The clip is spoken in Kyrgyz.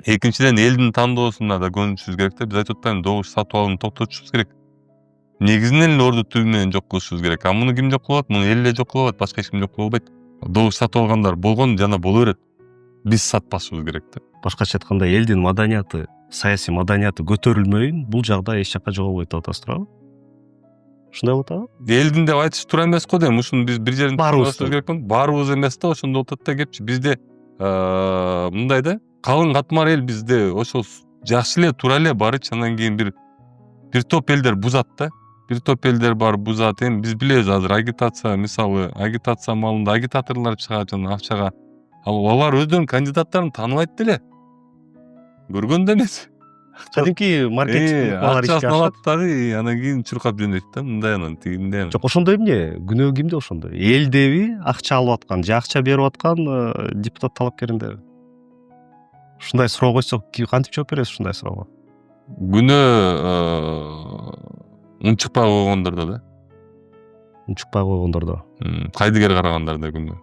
Экинчиден элдин тандоосуна да көнүшүбүз керек да. Биз айтып атпаймынбы, добуш сатып алууну токтотушубуз керек. Негизинен эле орду түбү менен жок кылышыбыз керек. А муну ким жок кылып атат? Муну эл эле жок кылып атат, башка эч ким жок кылып албайт. Добуш сатып алгандар болгон жана боло берет. Биз сатпашыбыз керек да. Башкача айтканда элдин маданияты, саясий маданияты көтөрүлмөйүн бул жагда эч жакка жогобойт деп атасыз туурабы? Ушундай болуп атабы? Элдин деп айтыш туура эмес го дейм. Ушуну биз бир жерин Баарыбыз керекпи? Баарыбыз эмес да, ошондо болуп атат да кепчи. Бизде мындай да, калың катмар эл бизде ошол жакшы эле, туура эле барыч, анан кийин бир топ элдер бузат да. Бир топ элдер бар бузат. Эми биз билебиз азыр агитация, мисалы, агитация маалында агитаторлор чыгат жана акчага. Алар өздөрүнүн кандидаттарын тааныбайт деле. Көргөн да эмес. Кадимки маркетинг балар ишке акчасын ашат. алат дагы, анан кийин чуркап жөнөйт да. Мындай анан тигиндей. Жок, ошондо эмне? Күнөө кимде ошондо? Элдеби, акча алып аткан же акча берип аткан депутат талапкериндеби? Ушундай суроо койсок, кантип жооп бересиз ушундай суроого? Күнөө унчукпай койгондордо да. Унчукпай койгондордо. Кайдыгер карагандарда күнөө.